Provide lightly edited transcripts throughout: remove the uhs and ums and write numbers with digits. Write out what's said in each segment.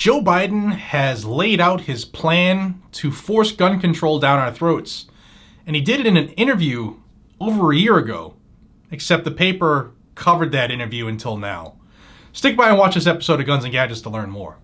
Joe Biden has laid out his plan to force gun control down our throats. And he did it in an interview over a year ago, except the paper covered that interview until now. Stick by and watch this episode of Guns and Gadgets to learn more.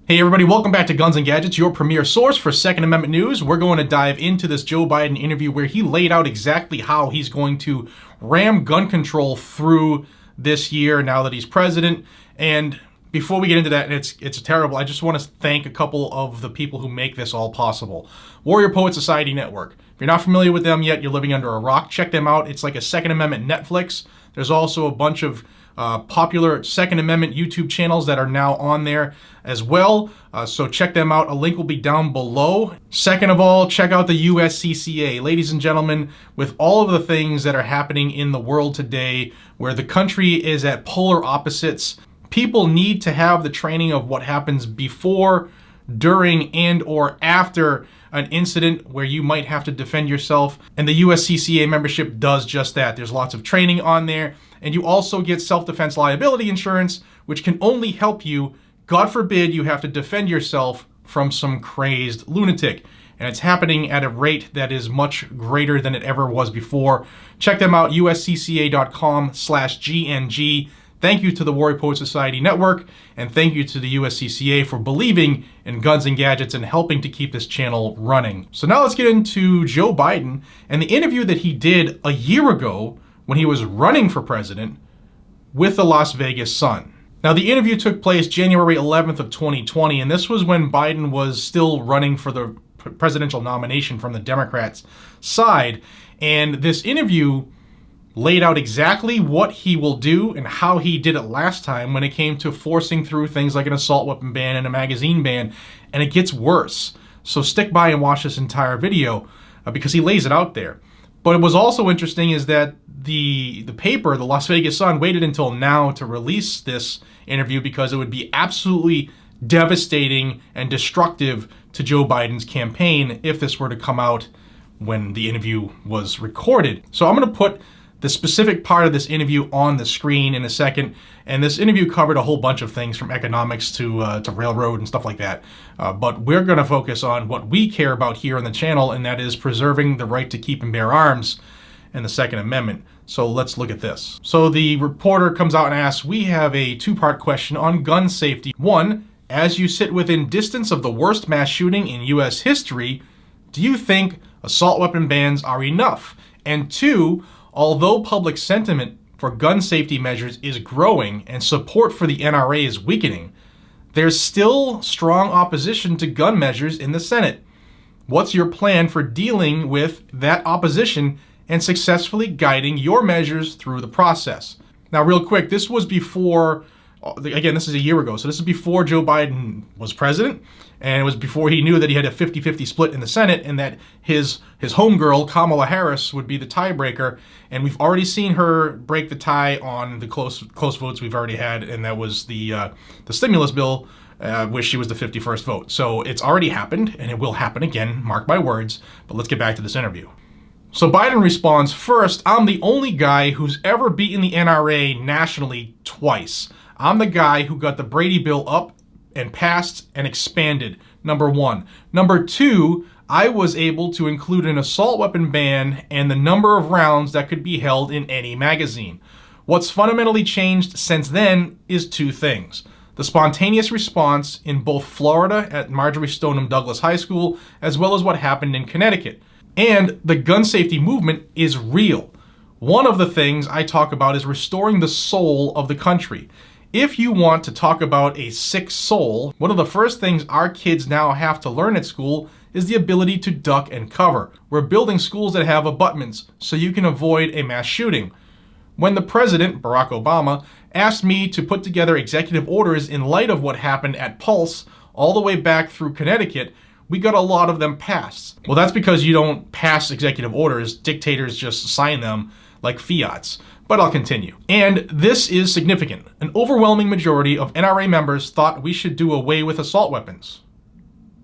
Hey everybody, welcome back to Guns and Gadgets, your premier source for Second Amendment news. We're going to dive into this Joe Biden interview where he laid out exactly how he's going to ram gun control through this year now that he's president. And before we get into that, and it's terrible, I just want to thank a couple of the people who make this all possible. Warrior Poet Society Network. If you're not familiar with them yet, you're living under a rock. Check them out. It's like a Second Amendment Netflix. There's also a bunch of popular Second Amendment YouTube channels that are now on there as well. So check them out. A link will be down below. Second of all, check out the USCCA. Ladies and gentlemen, with all of the things that are happening in the world today, where the country is at polar opposites, people need to have the training of what happens before, during, and or after an incident where you might have to defend yourself. And the USCCA membership does just that. There's lots of training on there. And you also get self-defense liability insurance, which can only help you, God forbid, you have to defend yourself from some crazed lunatic. And it's happening at a rate that is much greater than it ever was before. Check them out, uscca.com/GNG. Thank you to the Warrior Poet Society Network, and thank you to the USCCA for believing in Guns and Gadgets and helping to keep this channel running. So now let's get into Joe Biden and the interview that he did a year ago when he was running for president with the Las Vegas Sun. Now, the interview took place January 11th of 2020, and this was when Biden was still running for the presidential nomination from the Democrats' side. And this interview laid out exactly what he will do and how he did it last time when it came to forcing through things like an assault weapon ban and a magazine ban, and it gets worse. So stick by and watch this entire video because he lays it out there. But it was also interesting is that the paper, the Las Vegas Sun, waited until now to release this interview because it would be absolutely devastating and destructive to Joe Biden's campaign if this were to come out when the interview was recorded. So I'm going to put the specific part of this interview on the screen in a second, and this interview covered a whole bunch of things from economics to railroad and stuff like that. But we're going to focus on what we care about here on the channel, and that is preserving the right to keep and bear arms and the Second Amendment. So let's look at this. So the reporter comes out and asks, we have a two-part question on gun safety. One, as you sit within distance of the worst mass shooting in U.S. history, do you think assault weapon bans are enough? And two, although public sentiment for gun safety measures is growing and support for the NRA is weakening, there's still strong opposition to gun measures in the Senate. What's your plan for dealing with that opposition and successfully guiding your measures through the process? Now, real quick, this was before, again, this is a year ago, so this is before Joe Biden was president, and it was before he knew that he had a 50-50 split in the Senate and that his homegirl, Kamala Harris, would be the tiebreaker. And we've already seen her break the tie on the close votes we've already had, and that was the stimulus bill, where she was the 51st vote. So it's already happened, and it will happen again, mark my words. But let's get back to this interview. So Biden responds, first, I'm the only guy who's ever beaten the NRA nationally twice. I'm the guy who got the Brady bill up and passed and expanded, number one. Number two, I was able to include an assault weapon ban and the number of rounds that could be held in any magazine. What's fundamentally changed since then is two things. The spontaneous response in both Florida at Marjorie Stoneman Douglas High School, as well as what happened in Connecticut. And the gun safety movement is real. One of the things I talk about is restoring the soul of the country. If you want to talk about a sick soul, one of the first things our kids now have to learn at school is the ability to duck and cover. We're building schools that have abutments so you can avoid a mass shooting. When the president, Barack Obama, asked me to put together executive orders in light of what happened at Pulse all the way back through Connecticut, we got a lot of them passed. Well, that's because you don't pass executive orders. Dictators just sign them like fiats. But I'll continue. And this is significant. An overwhelming majority of NRA members thought we should do away with assault weapons.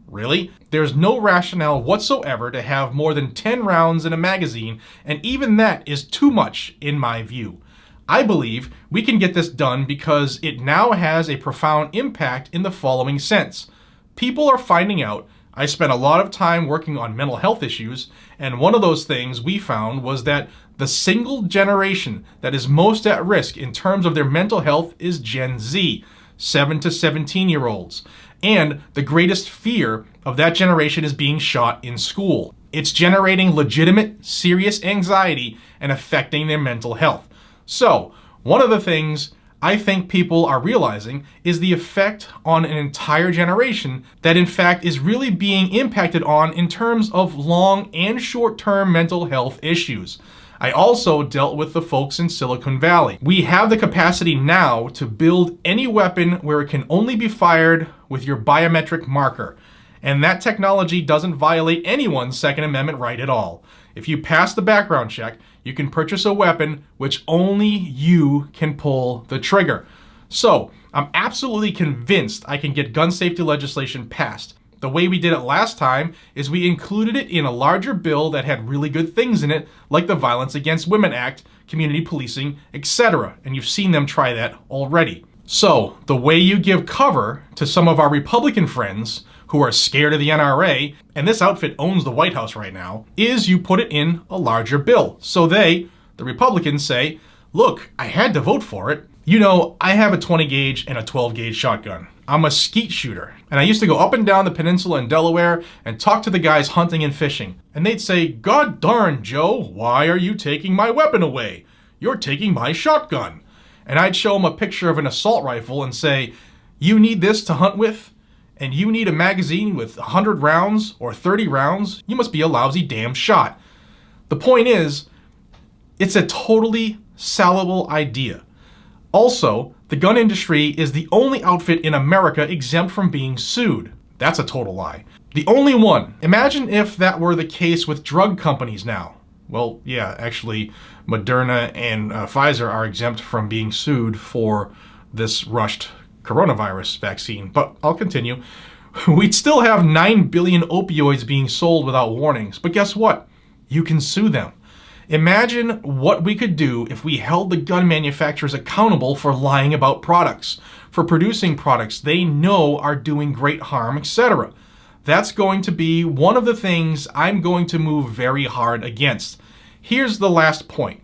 Really? There's no rationale whatsoever to have more than 10 rounds in a magazine, and even that is too much in my view. I believe we can get this done because it now has a profound impact in the following sense. People are finding out. I spent a lot of time working on mental health issues, and one of those things we found was that the single generation that is most at risk in terms of their mental health is Gen Z, 7 to 17-year-olds. And the greatest fear of that generation is being shot in school. It's generating legitimate, serious anxiety and affecting their mental health. So, one of the things I think people are realizing is the effect on an entire generation that in fact is really being impacted on in terms of long and short-term mental health issues. I also dealt with the folks in Silicon Valley. We have the capacity now to build any weapon where it can only be fired with your biometric marker. And that technology doesn't violate anyone's Second Amendment right at all. If you pass the background check, you can purchase a weapon which only you can pull the trigger. So, I'm absolutely convinced I can get gun safety legislation passed. The way we did it last time is we included it in a larger bill that had really good things in it, like the Violence Against Women Act, community policing, etc. And you've seen them try that already. So, the way you give cover to some of our Republican friends who are scared of the NRA, and this outfit owns the White House right now, is you put it in a larger bill. So they, the Republicans, say, look, I had to vote for it. You know, I have a 20 gauge and a 12 gauge shotgun. I'm a skeet shooter. And I used to go up and down the peninsula in Delaware and talk to the guys hunting and fishing. And they'd say, God darn, Joe, why are you taking my weapon away? You're taking my shotgun. And I'd show them a picture of an assault rifle and say, you need this to hunt with? And you need a magazine with 100 rounds or 30 rounds? You must be a lousy damn shot. The point is, it's a totally salable idea. Also, the gun industry is the only outfit in America exempt from being sued. That's a total lie. The only one. Imagine if that were the case with drug companies now. Well, yeah, actually, Moderna and Pfizer are exempt from being sued for this rushed coronavirus vaccine. But I'll continue. We'd still have 9 billion opioids being sold without warnings. But guess what? You can sue them. Imagine what we could do if we held the gun manufacturers accountable for lying about products, for producing products they know are doing great harm, etc. That's going to be one of the things I'm going to move very hard against. Here's the last point.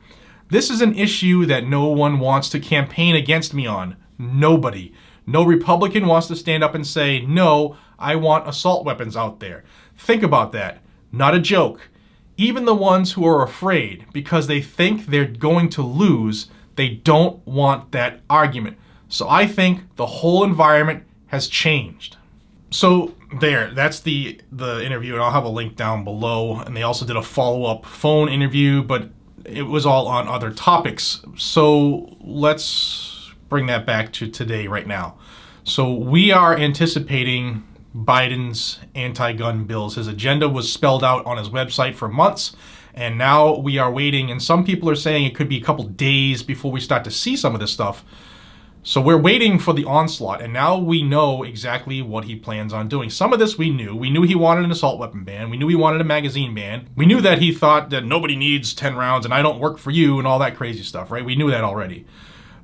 This is an issue that no one wants to campaign against me on. Nobody. No Republican wants to stand up and say, no, I want assault weapons out there. Think about that. Not a joke. Even the ones who are afraid because they think they're going to lose, they don't want that argument. So I think the whole environment has changed. So that's the interview, and I'll have a link down below. And they also did a follow-up phone interview, but it was all on other topics. So let's bring that back to today right now. So we are anticipating Biden's anti-gun bills. His agenda was spelled out on his website for months, and now we are waiting, and some people are saying it could be a couple days before we start to see some of this stuff. So we're waiting for the onslaught, and now we know exactly what he plans on doing. Some of this we knew. We knew he wanted an assault weapon ban. We knew he wanted a magazine ban. We knew that he thought that nobody needs 10 rounds and I don't work for you and all that crazy stuff, right? We knew that already.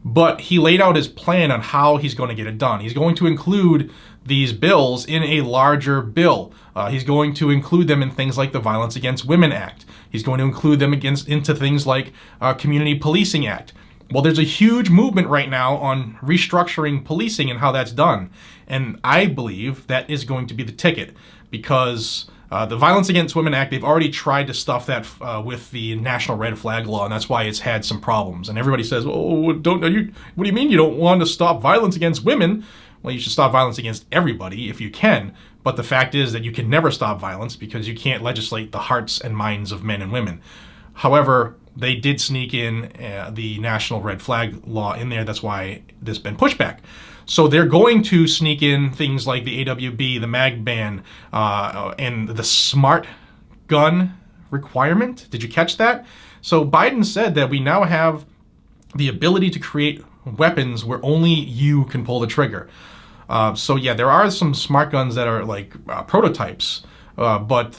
But he laid out his plan on how he's going to get it done. He's going to include these bills in a larger bill. He's going to include them in things like the Violence Against Women Act. He's going to include them into things like Community Policing Act. Well, there's a huge movement right now on restructuring policing and how that's done. And I believe that is going to be the ticket because the Violence Against Women Act, they've already tried to stuff that with the National Red Flag Law, and that's why it's had some problems. And everybody says, oh, what do you mean you don't want to stop violence against women? Well, you should stop violence against everybody if you can. But the fact is that you can never stop violence because you can't legislate the hearts and minds of men and women. However, they did sneak in the National Red Flag Law in there. That's why there's been pushback. So they're going to sneak in things like the AWB, the mag ban, and the smart gun requirement. Did you catch that? So Biden said that we now have the ability to create weapons where only you can pull the trigger. So yeah, there are some smart guns that are like prototypes, but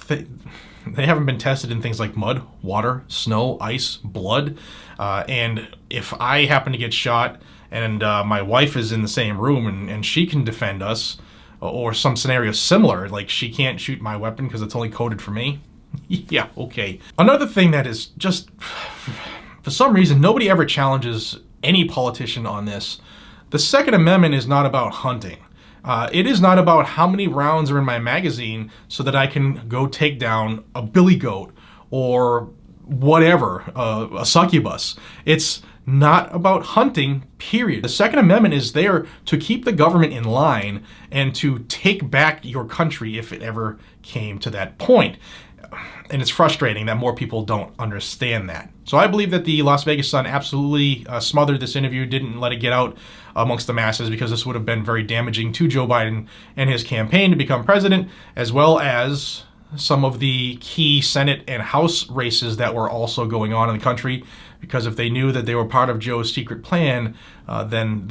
they haven't been tested in things like mud, water, snow, ice, blood. And if I happen to get shot and my wife is in the same room and she can defend us, or some scenario similar, like she can't shoot my weapon because it's only coded for me. Yeah, okay. Another thing that is just, for some reason, nobody ever challenges any politician on this. The Second Amendment is not about hunting. It is not about how many rounds are in my magazine so that I can go take down a billy goat or whatever, a succubus. It's not about hunting, period. The Second Amendment is there to keep the government in line and to take back your country if it ever came to that point. And it's frustrating that more people don't understand that. So I believe that the Las Vegas Sun absolutely smothered this interview, didn't let it get out amongst the masses, because this would have been very damaging to Joe Biden and his campaign to become president, as well as some of the key Senate and House races that were also going on in the country. Because if they knew that they were part of Joe's secret plan, then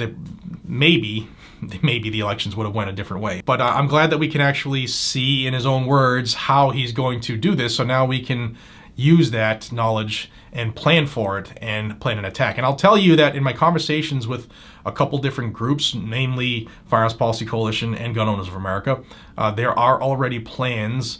maybe the elections would have went a different way. But I'm glad that we can actually see in his own words how he's going to do this. So now we can use that knowledge and plan for it and plan an attack. And I'll tell you that in my conversations with a couple different groups, namely Firearms Policy Coalition and Gun Owners of America, there are already plans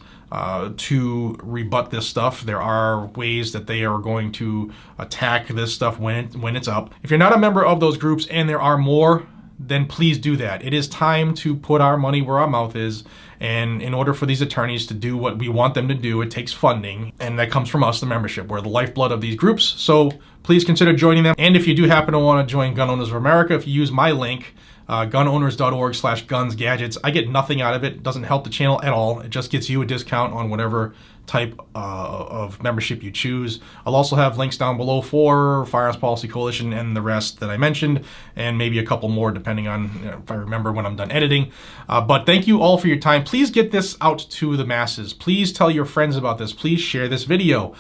to rebut this stuff. There are ways that they are going to attack this stuff when it's up. If you're not a member of those groups, and there are more, then please do that. It is time to put our money where our mouth is, and in order for these attorneys to do what we want them to do, it takes funding, and that comes from us, the membership. We're the lifeblood of these groups, so please consider joining them. And if you do happen to want to join Gun Owners of America, if you use my link, gunowners.org/gunsgadgets. I get nothing out of it. It doesn't help the channel at all. It just gets you a discount on whatever type of membership you choose. I'll also have links down below for Firearms Policy Coalition and the rest that I mentioned, and maybe a couple more depending on if I remember when I'm done editing. But thank you all for your time. Please get this out to the masses. Please tell your friends about this. Please share this video.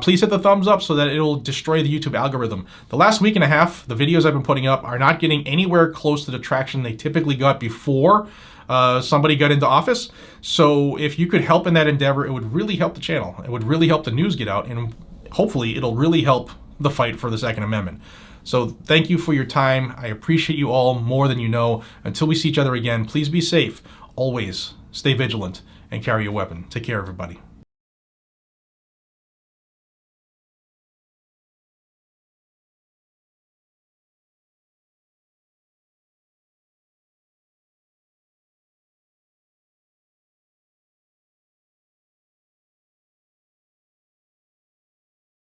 Please hit the thumbs up so that it'll destroy the YouTube algorithm. The last week and a half, the videos I've been putting up are not getting anywhere close to the traction they typically got before somebody got into office. So if you could help in that endeavor, it would really help the channel. It would really help the news get out, and hopefully it'll really help the fight for the Second Amendment. So thank you for your time. I appreciate you all more than you know. Until we see each other again, please be safe. Always stay vigilant and carry a weapon. Take care, everybody.